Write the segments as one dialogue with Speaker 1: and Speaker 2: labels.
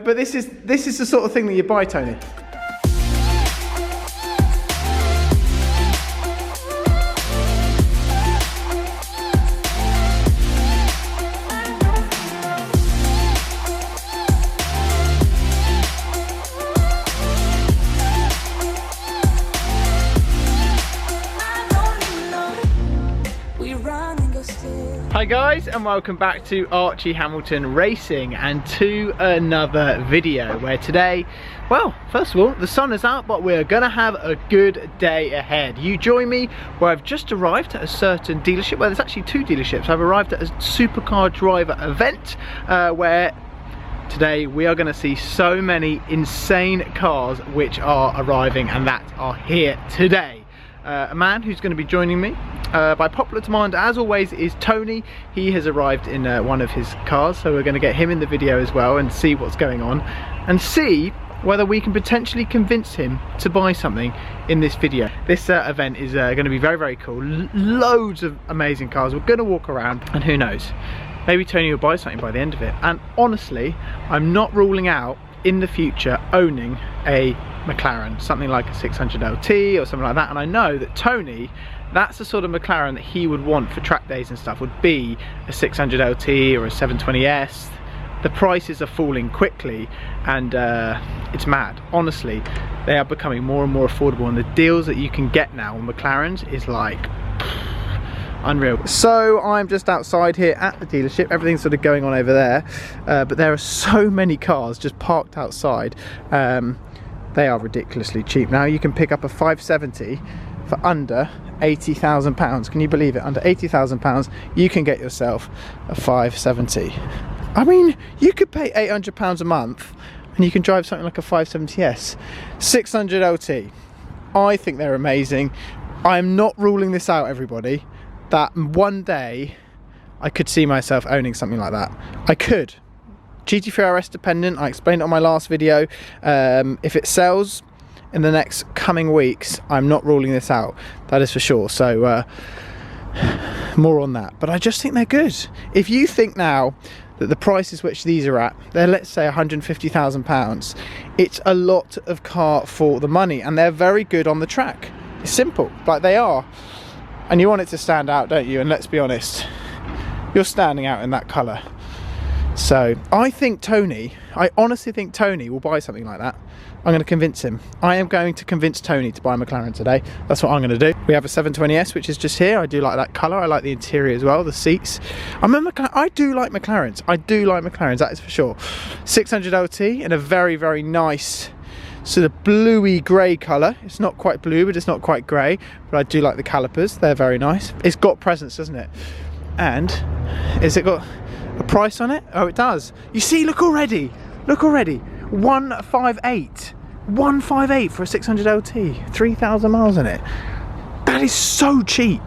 Speaker 1: But this is the sort of thing that you buy, Tony. Hi guys, and welcome back to Archie Hamilton Racing and to another video where today, well, first of all, the sun is out, but we're gonna have a good day ahead. You join me where I've just arrived at a certain dealership. Well, there's actually two dealerships. I've arrived at a supercar driver event where today we are going to see so many insane cars which are arriving and that are here today. A man who's going to be joining me by popular demand, as always, is Tony. He has arrived in one of his cars, so we're going to get him in the video as well and see what's going on and see whether we can potentially convince him to buy something in this video. This event is going to be very, very cool. Loads of amazing cars. We're going to walk around and who knows, maybe Tony will buy something by the end of it. And honestly, I'm not ruling out in the future owning a Mclaren, something like a 600 LT or something like that. And I know that Tony, that's the sort of Mclaren that he would want for track days and stuff, would be a 600 LT or a 720S. The prices are falling quickly and it's mad. Honestly, they are becoming more and more affordable, and the deals that you can get now on McLarens is like unreal. So I'm just outside here at the dealership. Everything's sort of going on over there, but there are so many cars just parked outside. They are ridiculously cheap. Now you can pick up a 570 for under £80,000. Can you believe it? Under £80,000 you can get yourself a 570. I mean, you could pay £800 a month and you can drive something like a 570S. 600 LT. I think they're amazing. I'm not ruling this out, everybody, that one day I could see myself owning something like that. I could. GT3 RS dependent. I explained it on my last video. If it sells in the next coming weeks, I'm not ruling this out, that is for sure. So more on that, but I just think they're good. If you think now that the prices which these are at, they're, let's say, £150,000, it's a lot of car for the money, and they're very good on the track. It's simple, like they are. And you want it to stand out, don't you? And let's be honest, you're standing out in that colour. So I think Tony, I honestly think Tony will buy something like that. I'm going to convince him. I am going to convince Tony to buy a McLaren today. That's what I'm going to do. We have a 720S, which is just here. I do like that colour. I like the interior as well, the seats. I do like McLarens. I do like McLarens, that is for sure. 600 LT in a very, very nice sort of bluey grey colour. It's not quite blue, but it's not quite grey. But I do like the calipers. They're very nice. It's got presence, doesn't it? And has it got a price on it? Oh, it does. You see, look already. Look already. 158. 158 for a 600 LT. 3,000 miles in it. That is so cheap.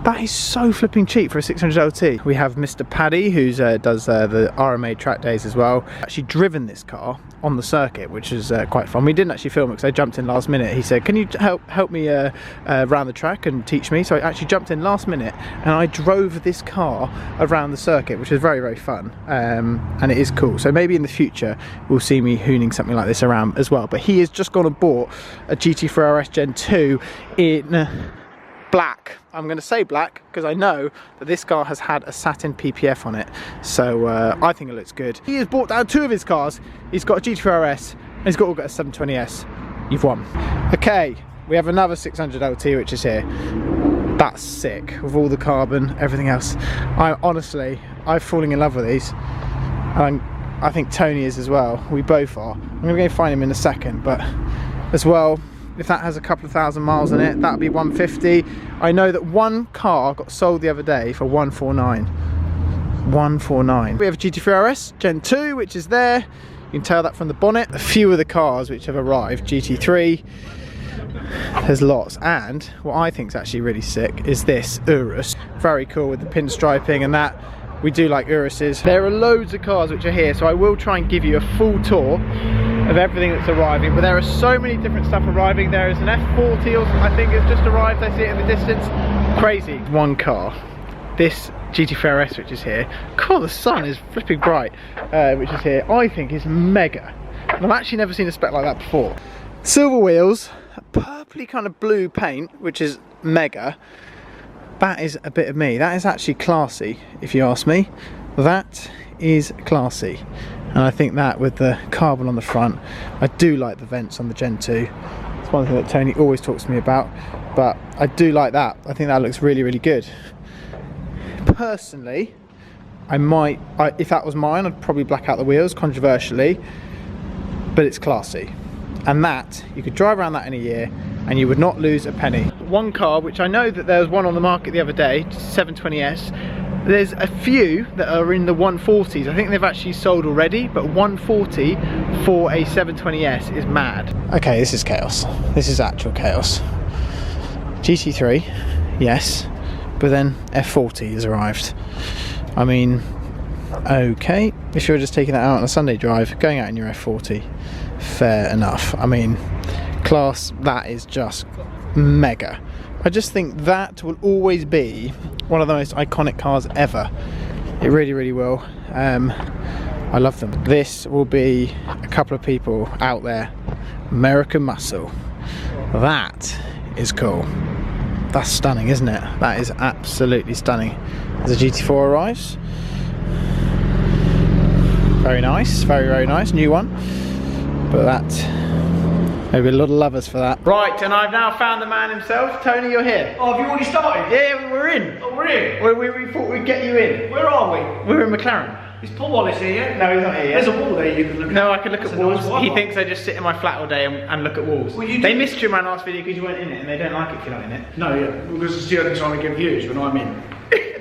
Speaker 1: That is so flipping cheap for a 600 LT. We have Mr. Paddy, who does the RMA track days as well. Actually driven this car on the circuit, which is quite fun. We didn't actually film it because I jumped in last minute. He said, can you help me around the track and teach me? So I actually jumped in last minute and I drove this car around the circuit, which is very, very fun. And it is cool. So maybe in the future we'll see me hooning something like this around as well. But he has just gone and bought a GT3 RS Gen 2 in black. I'm going to say black because I know that this car has had a satin PPF on it, so I think it looks good. He has bought down two of his cars. He's got a GT3 RS and he's got a 720S. You've won. Okay, we have another 600 LT which is here. That's sick, with all the carbon, everything else. I'm falling in love with these, and I think Tony is as well. We both are. I'm going to go find him in a second, but as well, if that has a couple of thousand miles in it, that'll be 150. I know that one car got sold the other day for 149. 149. We have a GT3 RS Gen 2, which is there. You can tell that from the bonnet. A few of the cars which have arrived, GT3. There's lots, and what I think is actually really sick is this Urus. Very cool with the pinstriping and that. We do like Uruses. There are loads of cars which are here, so I will try and give you a full tour of everything that's arriving, but there are so many different stuff arriving. There is an F40 or I think it's just arrived. I see it in the distance. Crazy. One car. This GT3 RS, which is here. God, the sun is flipping bright, which is here. I think is mega. And I've actually never seen a spec like that before. Silver wheels, purpley kind of blue paint, which is mega. That is a bit of me. That is actually classy, if you ask me. That is classy. And I think that with the carbon on the front, I do like the vents on the Gen 2. It's one thing that Tony always talks to me about, but I do like that. I think that looks really, really good. Personally, if that was mine, I'd probably black out the wheels, controversially, but it's classy. And that, you could drive around that in a year and you would not lose a penny. One car, which I know that there was one on the market the other day, 720S, there's a few that are in the 140s. I think they've actually sold already, but 140 for a 720S is mad. Okay, this is chaos. This is actual chaos. GT3, yes, but then F40 has arrived. I mean, okay, if you were just taking that out on a Sunday drive, going out in your F40, fair enough. I mean, class, that is just mega. I just think that will always be one of the most iconic cars ever. It really, really will. I love them. This will be a couple of people out there. American muscle. That is cool. That's stunning, isn't it? That is absolutely stunning. As the GT4 arrives. Very nice, very, very nice. New one. But that, maybe a lot of lovers for that. Right, and I've now found the man himself. Tony, you're here.
Speaker 2: Oh, have you already started?
Speaker 1: Yeah, we're in.
Speaker 2: Oh, we're in?
Speaker 1: We thought we'd get you in.
Speaker 2: Where are we?
Speaker 1: We're in Mclaren.
Speaker 2: Is Paul Wallace here yet?
Speaker 1: No, he's not here yet.
Speaker 2: There's a wall there you can look at.
Speaker 1: No, I can look at walls.
Speaker 2: Nice
Speaker 1: He thinks I just sit in my flat all day and look at walls. Well, they missed you in my last video because you weren't in it, and they don't like it if you're not in it.
Speaker 2: No, yeah, because the only time we get views when I'm in.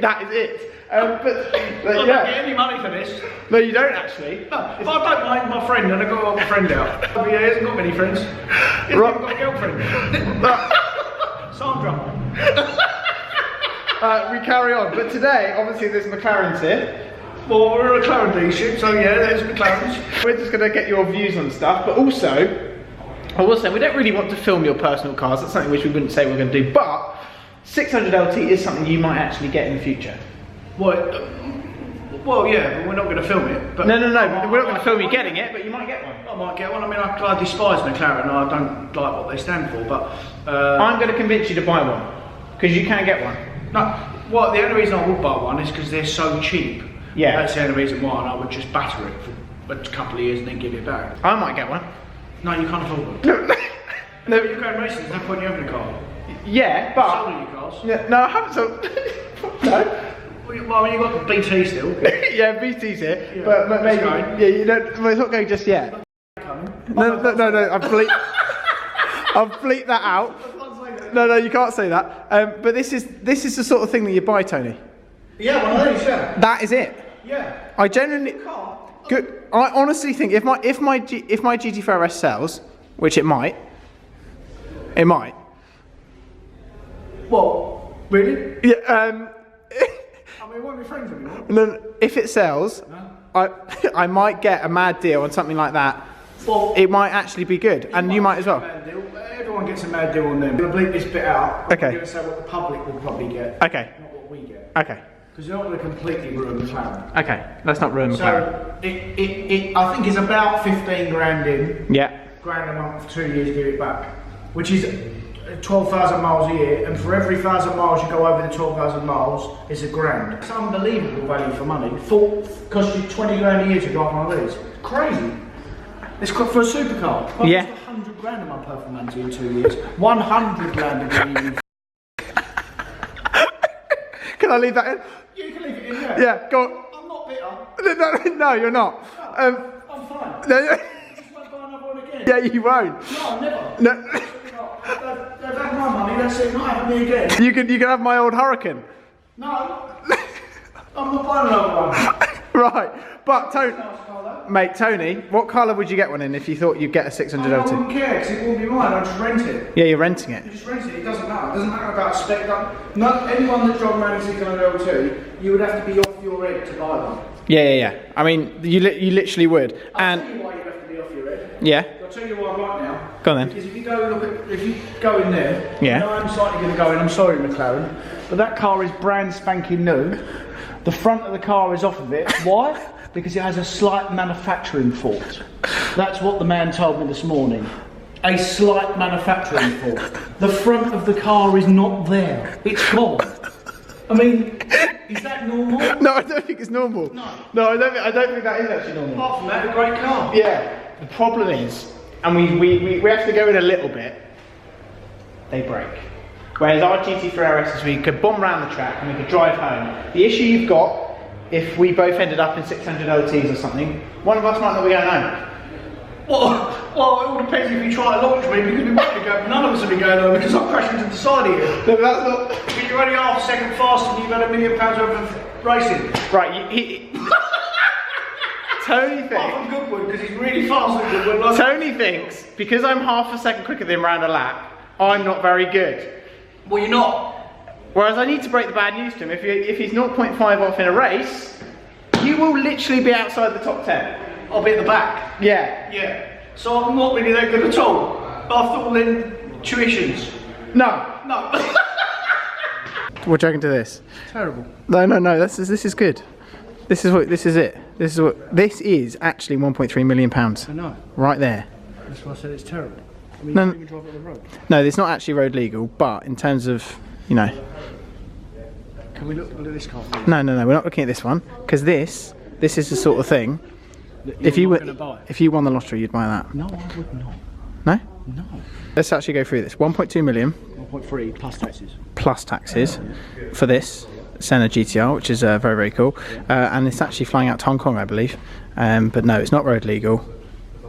Speaker 1: That is it. But
Speaker 2: I don't get any money for this.
Speaker 1: No, you don't actually.
Speaker 2: No, if I don't like my friend and I go my friend out, he hasn't got many friends. He hasn't even got a girlfriend. Sandra.
Speaker 1: We carry on, but today, obviously, there's McLaren's here.
Speaker 2: Well, we're a McLaren dealership, so yeah, there's McLaren's.
Speaker 1: We're just going to get your views on stuff, but also, I will say, we don't really want to film your personal cars. That's something which we wouldn't say we're going to do, but 600 LT is something you might actually get in the future.
Speaker 2: Well, yeah, but we're not going to film it. But
Speaker 1: no, we're not going to film you getting it, but you might get one.
Speaker 2: I might get one. I mean, I despise McLaren, and I don't like what they stand for, but...
Speaker 1: I'm going to convince you to buy one, because you can get one.
Speaker 2: No, well, the only reason I would buy one is because they're so cheap.
Speaker 1: Yeah.
Speaker 2: That's the only reason why, and I would just batter it for a couple of years and then give it back.
Speaker 1: I might get one.
Speaker 2: No, you can't afford one. No, you're going racing, there's no point in having a car.
Speaker 1: Yeah, but...
Speaker 2: You've sold all your cars.
Speaker 1: No, I haven't sold... No.
Speaker 2: Well, I mean, you've got the BT still.
Speaker 1: Yeah, BT's here, yeah, but maybe... Yeah, you don't... Well, it's not going just yet. No, I've bleeped that out. No, you can't say that. But this is the sort of thing that you buy, Tony.
Speaker 2: Yeah, one of these, yeah.
Speaker 1: That is it.
Speaker 2: Yeah.
Speaker 1: I genuinely... Good. I honestly think if my GT4 RS sells, which it might.
Speaker 2: Well, really?
Speaker 1: Yeah.
Speaker 2: I mean, won't be friends anymore.
Speaker 1: No, if it sells, I might get a mad deal on something like that. Well, it might actually be good, and you might as well.
Speaker 2: Everyone gets a mad deal on them. I'm going to bleep this bit out.
Speaker 1: Okay.
Speaker 2: I'm going to say what the public will probably get.
Speaker 1: Okay.
Speaker 2: Not what we get.
Speaker 1: Okay.
Speaker 2: Because you're not going to completely ruin McLaren.
Speaker 1: Okay, let's not ruin McLaren.
Speaker 2: So, it I think it's about 15 grand in.
Speaker 1: Yeah.
Speaker 2: Grand a month for 2 years to give it back. Which is 12,000 miles a year, and for every 1,000 miles you go over the 12,000 miles, it's £1,000. It's unbelievable value for money. Cost you 20 grand a year to drive one of these. Crazy. It's for a supercar.
Speaker 1: Yeah.
Speaker 2: 100 grand a month per formality in 2 years. 100 grand a year.
Speaker 1: Can I leave that in?
Speaker 2: You can leave it in, yeah.
Speaker 1: Yeah, go on.
Speaker 2: I'm not bitter.
Speaker 1: No, you're not.
Speaker 2: I'm fine.
Speaker 1: No,
Speaker 2: Just won't buy another one again.
Speaker 1: yeah, you won't.
Speaker 2: No, never.
Speaker 1: No.
Speaker 2: They've had my money, that's it, not having me again.
Speaker 1: You can have my old Hurricane.
Speaker 2: No. I'm not buying another one.
Speaker 1: Right, but Tony, what colour would you get one in if you thought you'd get a 600
Speaker 2: I
Speaker 1: LT?
Speaker 2: wouldn't care, because it wouldn't be mine, I'd just rent it.
Speaker 1: Yeah, you're renting it.
Speaker 2: You just rent it, it doesn't matter. It doesn't matter about spec. Anyone that drove around a 600 LT, you would have to be off your head to buy one.
Speaker 1: Yeah. I mean, you literally would.
Speaker 2: I'll tell you why you'd have to definitely off your head.
Speaker 1: Yeah.
Speaker 2: I'll tell you why right now.
Speaker 1: Go on then.
Speaker 2: Because if you go in there,
Speaker 1: Yeah.
Speaker 2: I know I'm slightly going to go in, I'm sorry McLaren, but that car is brand spanking new. The front of the car is off of it. Why? Because it has a slight manufacturing fault. That's what the man told me this morning. A slight manufacturing fault. The front of the car is not there. It's gone. I mean, is that normal?
Speaker 1: No, I don't think it's normal. No, I don't think that is actually normal.
Speaker 2: Apart from that, a great car.
Speaker 1: Yeah. The problem is, and we have to go in a little bit, they break. Whereas our GT3 RSs, we could bomb around the track and we could drive home. The issue you've got, if we both ended up in 600 LTs or something, one of us might not be going home.
Speaker 2: Well, it all depends if you try to launch me, because we might be going, none of us will be going home because I'm crashing to the side of you.
Speaker 1: No, but that's not...
Speaker 2: But you're only half a second faster and you've had £1 million worth of racing.
Speaker 1: Right, Tony thinks...
Speaker 2: Apart from Goodwood, because he's really fast at Goodwood. Like
Speaker 1: Tony thinks, because I'm half a second quicker than him around a lap, I'm not very good.
Speaker 2: Well, you're not.
Speaker 1: Whereas I need to break the bad news to him. If he's 0.5 off in a race, you will literally be outside the top 10.
Speaker 2: I'll be at the back.
Speaker 1: Yeah.
Speaker 2: Yeah. So I'm not really that good at all. After all them tuitions.
Speaker 1: No.
Speaker 2: No.
Speaker 1: What do you reckon to this?
Speaker 2: Terrible.
Speaker 1: No. This is good. This is actually 1.3 million pounds.
Speaker 2: I know.
Speaker 1: Right there.
Speaker 2: That's why I said it's terrible. I mean,
Speaker 1: No.
Speaker 2: you can't even drive it on the road.
Speaker 1: No, it's not actually road legal, but in terms of, you know.
Speaker 2: Can we look at this car? Please?
Speaker 1: No, we're not looking at this one, because this is the sort of thing. If you won the lottery, you'd buy that.
Speaker 2: No, I would not.
Speaker 1: No?
Speaker 2: No.
Speaker 1: Let's actually go through this. 1.2 million
Speaker 2: 1.3 plus taxes.
Speaker 1: plus taxes for this Senna GTR, which is very, very cool. And it's actually flying out to Hong Kong, I believe. But no, it's not road legal.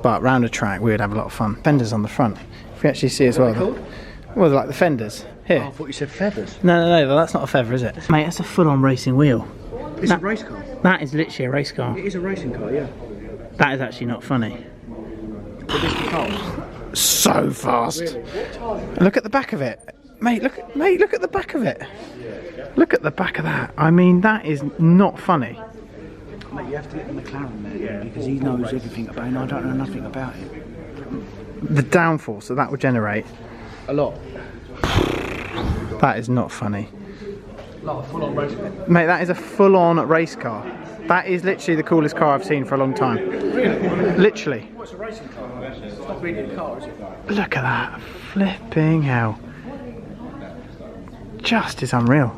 Speaker 1: But round a track, we would have a lot of fun. Fenders on the front. If we actually see as well. Well, like the fenders. Here.
Speaker 2: Oh, I thought you said feathers.
Speaker 1: No, that's not a feather, is it? Mate, that's a full-on racing wheel.
Speaker 2: It's a race car.
Speaker 1: That is literally a race car.
Speaker 2: It is a racing car, yeah.
Speaker 1: That is actually not funny.
Speaker 2: But this is fast.
Speaker 1: So fast.
Speaker 2: Really?
Speaker 1: Look at the back of it. Mate, look at the back of it. Look at the back of that. I mean, that is not funny.
Speaker 2: Mate, you have to get the Mclaren there, because he knows everything about it and I don't know nothing about it.
Speaker 1: The downforce that would generate.
Speaker 2: A lot.
Speaker 1: That is not funny.
Speaker 2: Like a full-on race car.
Speaker 1: Mate, that is a full-on race car. That is literally the coolest car I've seen for a long time.
Speaker 2: Really?
Speaker 1: Literally.
Speaker 2: What's a racing car? It's not really a car, is it?
Speaker 1: Look at that. Flipping hell. Just is unreal.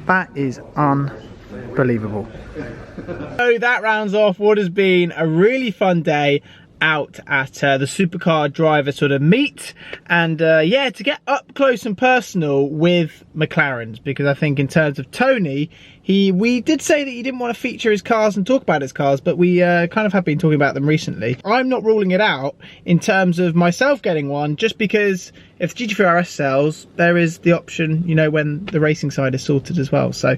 Speaker 1: That is unbelievable. So that rounds off what has been a really fun day out at the supercar driver sort of meet, and yeah, to get up close and personal with McLarens, because I think in terms of Tony, we did say that he didn't want to feature his cars and talk about his cars, but we kind of have been talking about them recently. I'm not ruling it out in terms of myself getting one, just because if the GT3 RS sells, there is the option, you know, when the racing side is sorted as well. So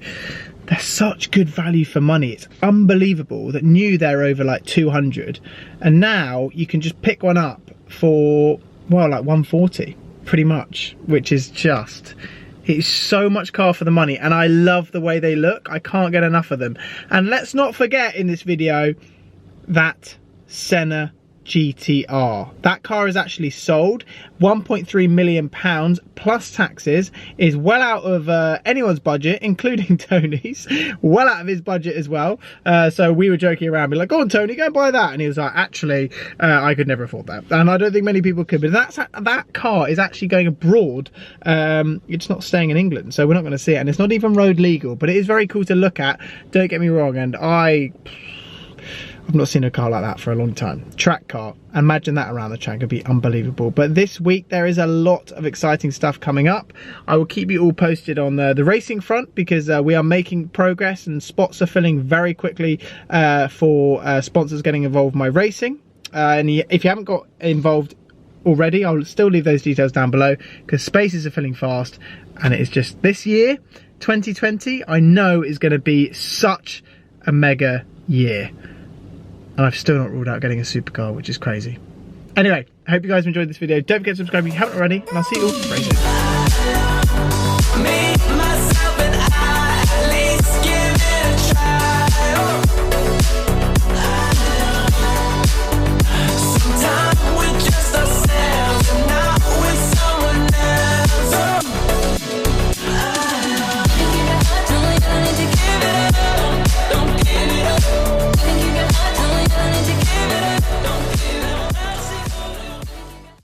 Speaker 1: they're such good value for money. It's unbelievable that new they're over like 200, and now you can just pick one up for, well, like 140 pretty much, which is just, it's so much car for the money, and I love the way they look. I can't get enough of them. And let's not forget in this video that Senna GTR. That car is actually sold. 1.3 million pounds plus taxes is well out of anyone's budget, including Tony's. Well out of his budget as well. So we were joking around, be like, go on Tony, go and buy that. And he was like, actually, I could never afford that. And I don't think many people could. But that car is actually going abroad. It's not staying in England, so we're not going to see it. And it's not even road legal, but it is very cool to look at. Don't get me wrong. And I've not seen a car like that for a long time. Track car. Imagine that around the track. It'd be unbelievable. But this week there is a lot of exciting stuff coming up. I will keep you all posted on the racing front, because we are making progress and spots are filling very quickly for sponsors getting involved in my racing. And if you haven't got involved already, I'll still leave those details down below, because spaces are filling fast. And it is just this year, 2020, I know is going to be such a mega year. And I've still not ruled out getting a supercar, which is crazy. Anyway, I hope you guys enjoyed this video. Don't forget to subscribe if you haven't already, and I'll see you all very soon.